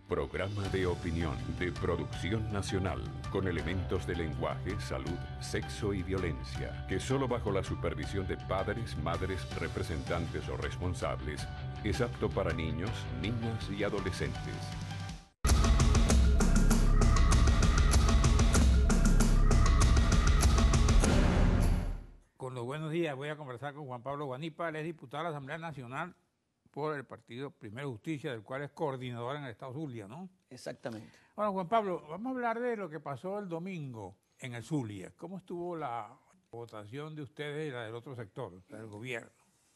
Programa de opinión de producción nacional con elementos de lenguaje, salud, sexo y violencia, que solo bajo la supervisión de padres, madres, representantes o responsables es apto para niños, niñas y adolescentes. Con los buenos días voy a conversar con Juan Pablo Guanipa, él es diputado de la Asamblea Nacional por el partido Primero Justicia, del cual es coordinador en el Estado Zulia, ¿no? Exactamente. Bueno, Juan Pablo, vamos a hablar de lo que pasó el domingo en el Zulia. ¿Cómo estuvo la votación de ustedes y la del otro sector, la del gobierno?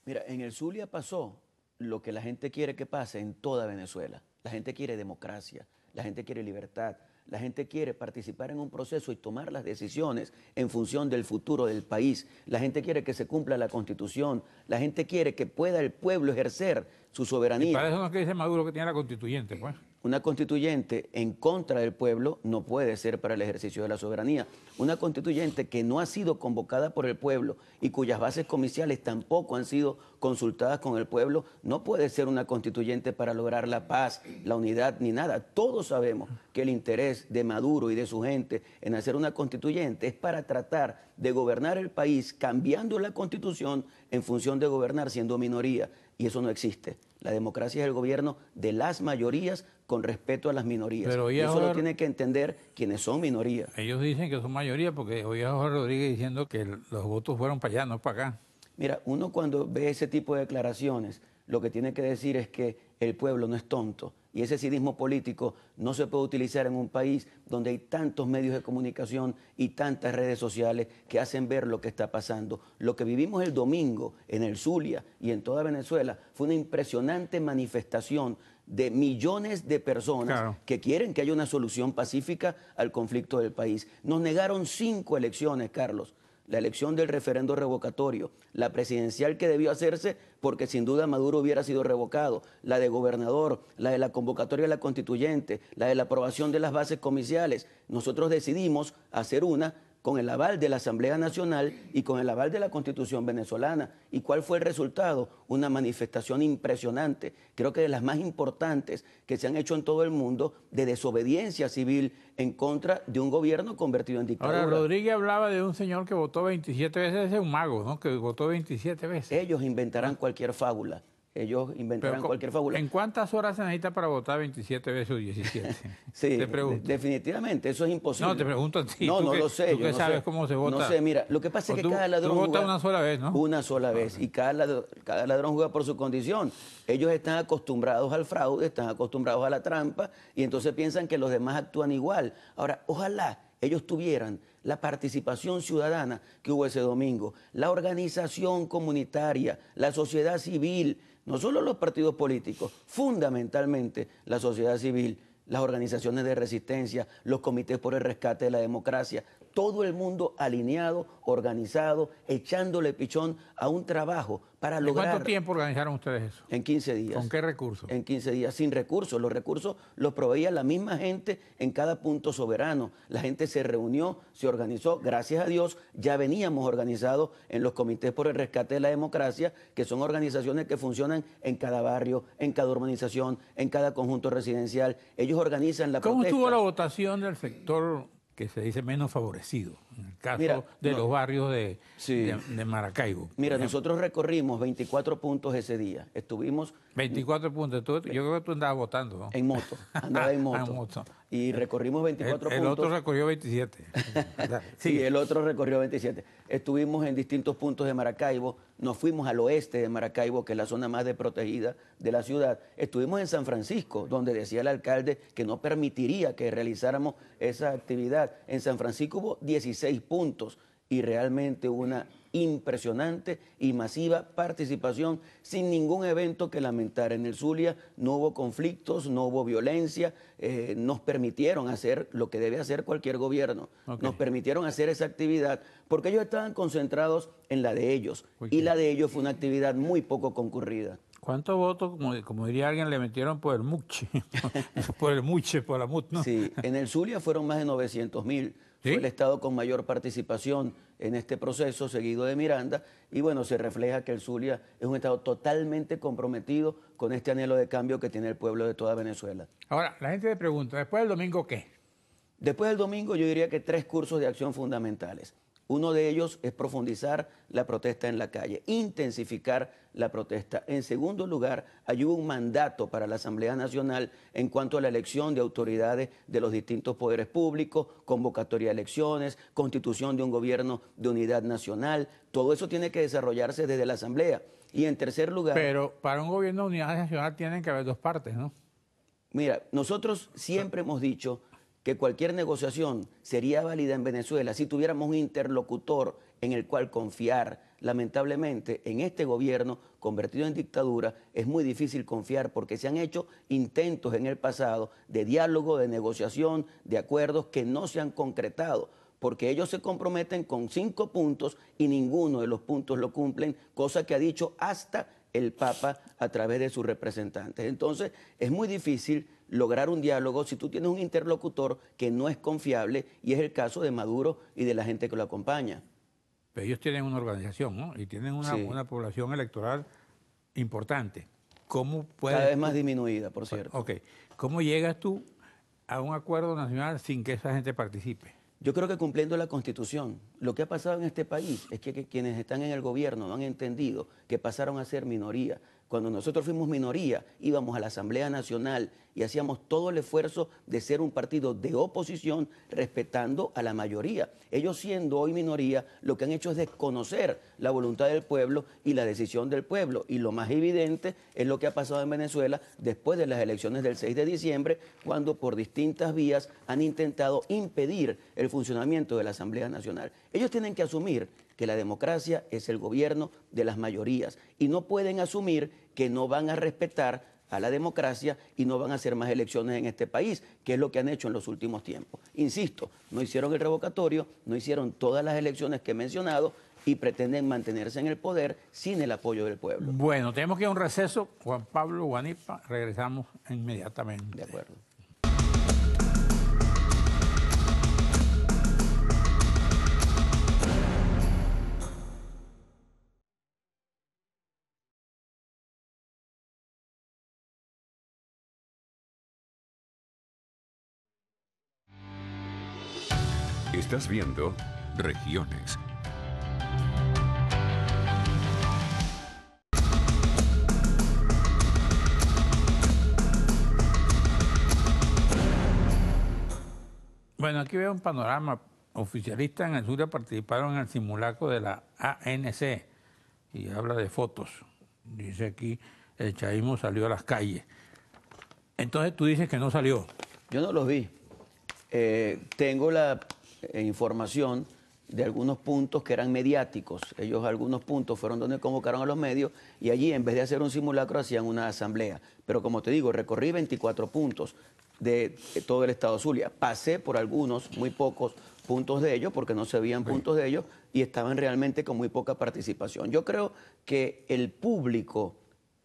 Mira, en el Zulia pasó lo que la gente quiere que pase en toda Venezuela. La gente quiere democracia, la gente quiere libertad, la gente quiere participar en un proceso y tomar las decisiones en función del futuro del país. La gente quiere que se cumpla la Constitución, la gente quiere que pueda el pueblo ejercer su soberanía. Y para eso no es que dice Maduro que tiene la constituyente, pues. Una constituyente en contra del pueblo no puede ser para el ejercicio de la soberanía. Una constituyente que no ha sido convocada por el pueblo y cuyas bases comerciales tampoco han sido consultadas con el pueblo, no puede ser una constituyente para lograr la paz, la unidad ni nada. Todos sabemos que el interés de Maduro y de su gente en hacer una constituyente es para tratar de gobernar el país cambiando la constitución en función de gobernar siendo minoría. Y eso no existe. La democracia es el gobierno de las mayorías con respeto a las minorías. Pero y eso lo tienen que entender quienes son minorías. Ellos dicen que son mayoría porque oí a Jorge Rodríguez diciendo que los votos fueron para allá, no para acá. Mira, uno cuando ve ese tipo de declaraciones, lo que tiene que decir es que el pueblo no es tonto. Y ese cinismo político no se puede utilizar en un país donde hay tantos medios de comunicación y tantas redes sociales que hacen ver lo que está pasando. Lo que vivimos el domingo en el Zulia y en toda Venezuela fue una impresionante manifestación de millones de personas que quieren que haya una solución pacífica al conflicto del país. Nos negaron 5 elecciones, Carlos. La elección del referendo revocatorio, la presidencial que debió hacerse porque sin duda Maduro hubiera sido revocado, la de gobernador, la de la convocatoria de la constituyente, la de la aprobación de las bases comerciales. Nosotros decidimos hacer una con el aval de la Asamblea Nacional y con el aval de la Constitución venezolana. ¿Y cuál fue el resultado? Una manifestación impresionante, creo que de las más importantes que se han hecho en todo el mundo, de desobediencia civil en contra de un gobierno convertido en dictadura. Ahora, Rodríguez hablaba de un señor que votó 27 veces, ese es un mago, ¿no? Que votó 27 veces. Ellos inventarán cualquier fábula. Ellos inventarán cualquier fábula. ¿En cuántas horas se necesita para votar 27 veces o 17? Sí, te pregunto. Definitivamente, eso es imposible. No, te pregunto a ti. No, no lo sé. ¿Tú qué sabes cómo se vota? No sé, mira, lo que pasa es que cada ladrón juega... Tú votas una sola vez, ¿no? Una sola vez, y cada ladrón juega por su condición. Ellos están acostumbrados al fraude, están acostumbrados a la trampa, y entonces piensan que los demás actúan igual. Ahora, ojalá ellos tuvieran la participación ciudadana que hubo ese domingo, la organización comunitaria, la sociedad civil, no solo los partidos políticos, fundamentalmente la sociedad civil, las organizaciones de resistencia, los comités por el rescate de la democracia, todo el mundo alineado, organizado, echándole pichón a un trabajo para lograr... ¿En cuánto tiempo organizaron ustedes eso? En 15 días. ¿Con qué recursos? En 15 días, sin recursos. Los recursos los proveía la misma gente en cada punto soberano. La gente se reunió, se organizó. Gracias a Dios ya veníamos organizados en los comités por el rescate de la democracia, que son organizaciones que funcionan en cada barrio, en cada urbanización, en cada conjunto residencial. Ellos organizan la protesta. ¿Cómo estuvo la votación del sector que se dice menos favorecido, en el caso de los barrios de Maracaibo? Mira, nosotros recorrimos 24 puntos ese día. Estuvimos... 24 puntos. Yo creo que tú andabas votando, ¿no? En moto. Andaba en moto. En moto. Y recorrimos 24 puntos. El otro recorrió 27. Sí, el otro recorrió 27. Estuvimos en distintos puntos de Maracaibo. Nos fuimos al oeste de Maracaibo, que es la zona más desprotegida de la ciudad. Estuvimos en San Francisco, donde decía el alcalde que no permitiría que realizáramos esa actividad. En San Francisco hubo 16 puntos y realmente una impresionante y masiva participación sin ningún evento que lamentar. En el Zulia no hubo conflictos, no hubo violencia, nos permitieron hacer lo que debe hacer cualquier gobierno. Nos permitieron hacer esa actividad porque ellos estaban concentrados en la de ellos y la de ellos fue una actividad muy poco concurrida. ¿Cuántos votos, como diría alguien, le metieron por el muche? Por el muche, por la mut, ¿no? Sí, en el Zulia fueron más de 900.000. ¿Sí? Fue el estado con mayor participación en este proceso, seguido de Miranda, y bueno, se refleja que el Zulia es un estado totalmente comprometido con este anhelo de cambio que tiene el pueblo de toda Venezuela. Ahora, la gente le pregunta, ¿después del domingo qué? Después del domingo yo diría que 3 cursos de acción fundamentales. Uno de ellos es profundizar la protesta en la calle, intensificar la protesta. En segundo lugar, hay un mandato para la Asamblea Nacional en cuanto a la elección de autoridades de los distintos poderes públicos, convocatoria de elecciones, constitución de un gobierno de unidad nacional. Todo eso tiene que desarrollarse desde la Asamblea. Y en tercer lugar... Pero para un gobierno de unidad nacional tienen que haber dos partes, ¿no? Mira, nosotros siempre hemos dicho que cualquier negociación sería válida en Venezuela si tuviéramos un interlocutor en el cual confiar. Lamentablemente, en este gobierno convertido en dictadura es muy difícil confiar porque se han hecho intentos en el pasado de diálogo, de negociación, de acuerdos que no se han concretado, porque ellos se comprometen con 5 puntos y ninguno de los puntos lo cumplen, cosa que ha dicho hasta el Papa a través de sus representantes. Entonces, es muy difícil lograr un diálogo si tú tienes un interlocutor que no es confiable, y es el caso de Maduro y de la gente que lo acompaña. Pero ellos tienen una organización, ¿no? Y tienen una población electoral importante. ¿Cómo puedes Cada vez más disminuida, por cierto. Ok. ¿Cómo llegas tú a un acuerdo nacional sin que esa gente participe? Yo creo que cumpliendo la Constitución. Lo que ha pasado en este país es que quienes están en el gobierno no han entendido que pasaron a ser minoría. Cuando nosotros fuimos minoría, íbamos a la Asamblea Nacional y hacíamos todo el esfuerzo de ser un partido de oposición respetando a la mayoría. Ellos, siendo hoy minoría, lo que han hecho es desconocer la voluntad del pueblo y la decisión del pueblo. Y lo más evidente es lo que ha pasado en Venezuela después de las elecciones del 6 de diciembre, cuando por distintas vías han intentado impedir el funcionamiento de la Asamblea Nacional. Ellos tienen que asumir que la democracia es el gobierno de las mayorías y no pueden asumir que no van a respetar a la democracia y no van a hacer más elecciones en este país, que es lo que han hecho en los últimos tiempos. Insisto, no hicieron el revocatorio, no hicieron todas las elecciones que he mencionado y pretenden mantenerse en el poder sin el apoyo del pueblo. Bueno, tenemos que ir a un receso. Juan Pablo Guanipa, regresamos inmediatamente. De acuerdo. Estás viendo Regiones. Bueno, aquí veo un panorama. Oficialistas en el Zulia participaron en el simulacro de la ANC y habla de fotos. Dice aquí, el chavismo salió a las calles. Entonces tú dices que no salió. Yo no los vi. Tengo la información de algunos puntos que eran mediáticos. Ellos, algunos puntos fueron donde convocaron a los medios y allí, en vez de hacer un simulacro, hacían una asamblea. Pero como te digo, recorrí 24 puntos de todo el estado Zulia. Pasé por algunos, muy pocos puntos de ellos, porque no se veían puntos de ellos y estaban realmente con muy poca participación. Yo creo que el público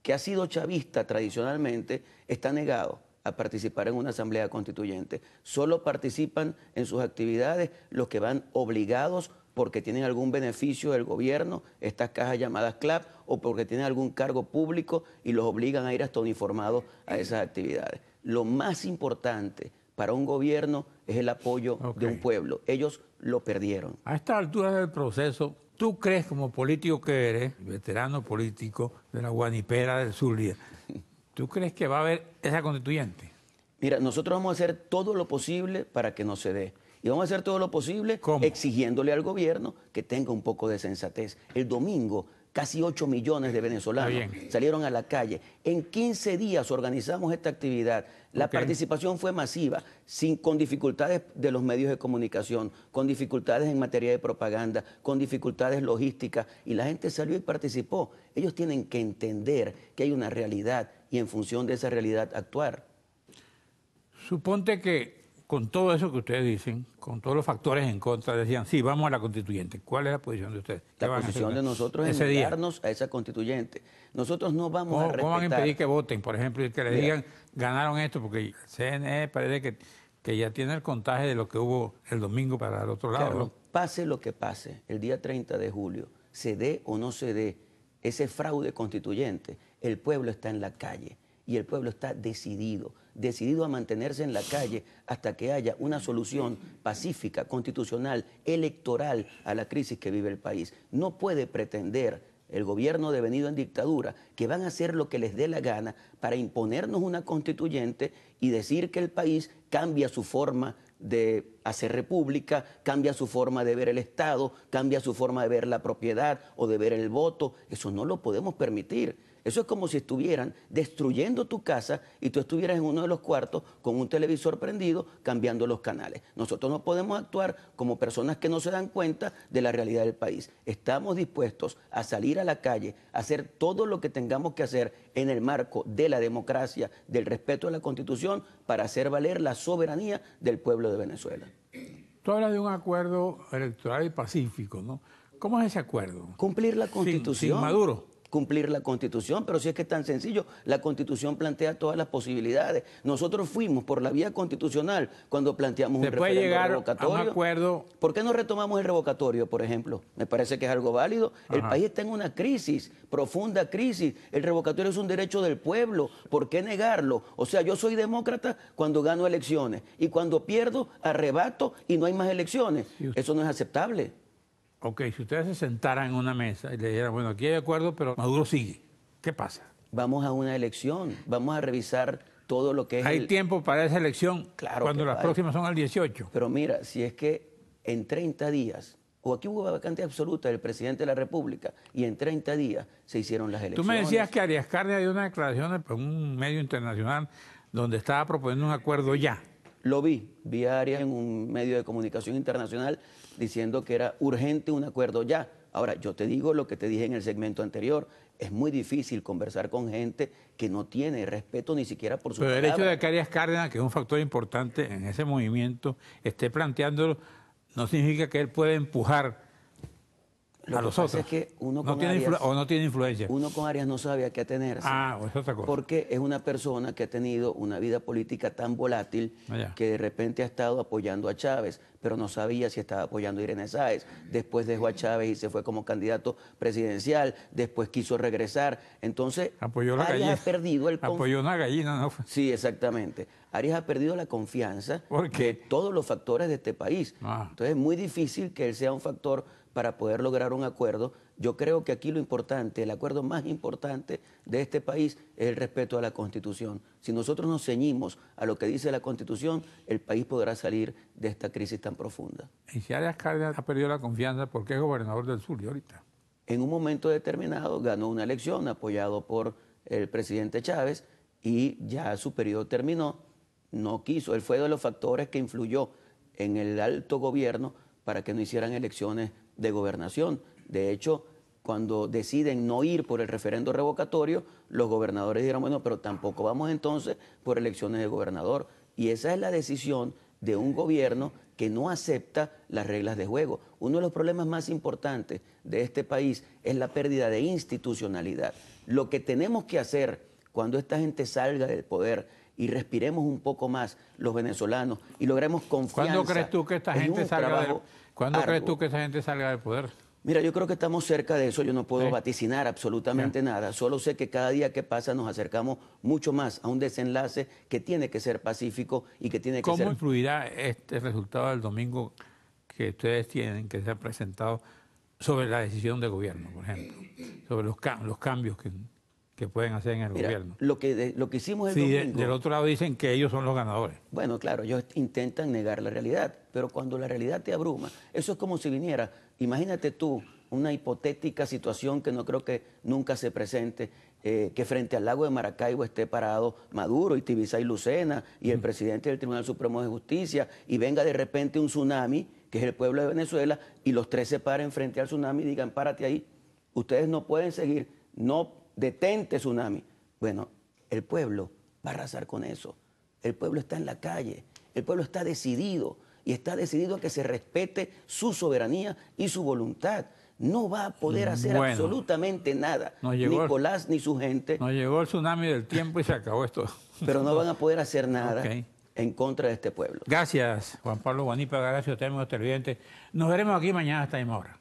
que ha sido chavista tradicionalmente está negado a participar en una asamblea constituyente. Solo participan en sus actividades los que van obligados porque tienen algún beneficio del gobierno, estas cajas llamadas CLAP, o porque tienen algún cargo público y los obligan a ir hasta uniformados a esas actividades. Lo más importante para un gobierno es el apoyo de un pueblo. Ellos lo perdieron. A esta altura del proceso, ¿tú crees, como político que eres, veterano político de la Guanipera del Zulia, ¿tú crees que va a haber esa constituyente? Mira, nosotros vamos a hacer todo lo posible para que no se dé. Y vamos a hacer todo lo posible exigiéndole al gobierno que tenga un poco de sensatez. El domingo, casi 8 millones de venezolanos salieron a la calle. En 15 días organizamos esta actividad. La participación fue masiva, con dificultades de los medios de comunicación, con dificultades en materia de propaganda, con dificultades logísticas, y la gente salió y participó. Ellos tienen que entender que hay una realidad y en función de esa realidad actuar. Suponte que con todo eso que ustedes dicen, con todos los factores en contra, decían, sí, vamos a la constituyente. ¿Cuál es la posición de ustedes? La posición de nosotros es negarnos a esa constituyente. Nosotros no vamos a respetar... ¿Cómo van a impedir que voten, por ejemplo, y que les digan, ganaron esto? Porque el CNE parece que ya tiene el contagio de lo que hubo el domingo para el otro lado. Carlos, pase lo que pase, el día 30 de julio, se dé o no se dé ese fraude constituyente, el pueblo está en la calle y el pueblo está decidido a mantenerse en la calle hasta que haya una solución pacífica, constitucional, electoral a la crisis que vive el país. No puede pretender el gobierno devenido en dictadura que van a hacer lo que les dé la gana para imponernos una constituyente y decir que el país cambia su forma de hacer república, cambia su forma de ver el Estado, cambia su forma de ver la propiedad o de ver el voto. Eso no lo podemos permitir. Eso es como si estuvieran destruyendo tu casa y tú estuvieras en uno de los cuartos con un televisor prendido cambiando los canales. Nosotros no podemos actuar como personas que no se dan cuenta de la realidad del país. Estamos dispuestos a salir a la calle, a hacer todo lo que tengamos que hacer en el marco de la democracia, del respeto a la Constitución, para hacer valer la soberanía del pueblo de Venezuela. Tú hablas de un acuerdo electoral y pacífico, ¿no? ¿Cómo es ese acuerdo? Cumplir la Constitución. Sin Maduro. Cumplir la Constitución, pero si es que es tan sencillo, la Constitución plantea todas las posibilidades. Nosotros fuimos por la vía constitucional cuando planteamos un referendo revocatorio. A un acuerdo. ¿Por qué no retomamos el revocatorio, por ejemplo? Me parece que es algo válido. El país está en una crisis, profunda crisis. El revocatorio es un derecho del pueblo. ¿Por qué negarlo? O sea, yo soy demócrata cuando gano elecciones y cuando pierdo, arrebato y no hay más elecciones. Eso no es aceptable. Ok, si ustedes se sentaran en una mesa y le dijeran, bueno, aquí hay acuerdo, pero Maduro sigue, ¿qué pasa? Vamos a una elección, vamos a revisar todo lo que es... ¿Hay tiempo para esa elección? Claro, cuando las próximas son el 18. Pero mira, si es que en 30 días, o aquí hubo vacante absoluta del presidente de la República, y en 30 días se hicieron las elecciones. Tú me decías que Arias Carne dio una declaración en un medio internacional donde estaba proponiendo un acuerdo ya. Lo vi a Arias en un medio de comunicación internacional diciendo que era urgente un acuerdo ya. Ahora, yo te digo lo que te dije en el segmento anterior, es muy difícil conversar con gente que no tiene respeto ni siquiera por su palabra. Pero el hecho de que Arias Cárdenas, que es un factor importante en ese movimiento, esté planteándolo, no significa que él pueda empujar a los otros. Es que uno no con tiene Arias, o no tiene influencia. Uno con Arias no sabe a qué atenerse. Es otra cosa. Porque es una persona que ha tenido una vida política tan volátil que de repente ha estado apoyando a Chávez, pero no sabía si estaba apoyando a Irene Sáez. Después dejó a Chávez y se fue como candidato presidencial. Después quiso regresar. Entonces, apoyó la Arias gallina. ha perdido el... Apoyó una gallina, ¿no? Sí, exactamente. Arias ha perdido la confianza de todos los factores de este país. Entonces es muy difícil que él sea un factor para poder lograr un acuerdo. Yo creo que aquí lo importante, el acuerdo más importante de este país es el respeto a la Constitución. Si nosotros nos ceñimos a lo que dice la Constitución, el país podrá salir de esta crisis tan profunda. Y si Arias Cárdenas ha perdido la confianza, ¿por qué es gobernador del Zulia ahorita? En un momento determinado ganó una elección apoyado por el presidente Chávez y ya su periodo terminó, no quiso. Él fue de los factores que influyó en el alto gobierno para que no hicieran elecciones de gobernación. De hecho, cuando deciden no ir por el referendo revocatorio, los gobernadores dijeron, bueno, pero tampoco vamos entonces por elecciones de gobernador. Y esa es la decisión de un gobierno que no acepta las reglas de juego. Uno de los problemas más importantes de este país es la pérdida de institucionalidad. Lo que tenemos que hacer cuando esta gente salga del poder y respiremos un poco más los venezolanos y logremos confianza. ¿Cuándo crees tú que esta gente salga del poder? Mira, yo creo que estamos cerca de eso. Yo no puedo vaticinar absolutamente nada. Solo sé que cada día que pasa nos acercamos mucho más a un desenlace que tiene que ser pacífico y que tiene que ser... ¿Cómo influirá este resultado del domingo que ustedes tienen, que se ha presentado, sobre la decisión de gobierno, por ejemplo? Sobre los cambios que pueden hacer en el gobierno. Lo que hicimos el domingo... Del otro lado dicen que ellos son los ganadores. Bueno, claro, ellos intentan negar la realidad, pero cuando la realidad te abruma, eso es como si viniera, imagínate tú, una hipotética situación que no creo que nunca se presente, que frente al lago de Maracaibo esté parado Maduro y Tibisay Lucena y el presidente del Tribunal Supremo de Justicia y venga de repente un tsunami, que es el pueblo de Venezuela, y los tres se paren frente al tsunami y digan, párate ahí, ustedes no pueden seguir, no... detente tsunami. Bueno, el pueblo va a arrasar con eso. El pueblo está en la calle. El pueblo está decidido y está decidido a que se respete su soberanía y su voluntad. No va a poder hacer absolutamente nada, Nicolás ni su gente. Nos llegó el tsunami del tiempo y se acabó esto. Pero no van a poder hacer nada en contra de este pueblo. Gracias, Juan Pablo Guanipa, gracias a ustedes, televidentes. Nos veremos aquí mañana a esta misma hora.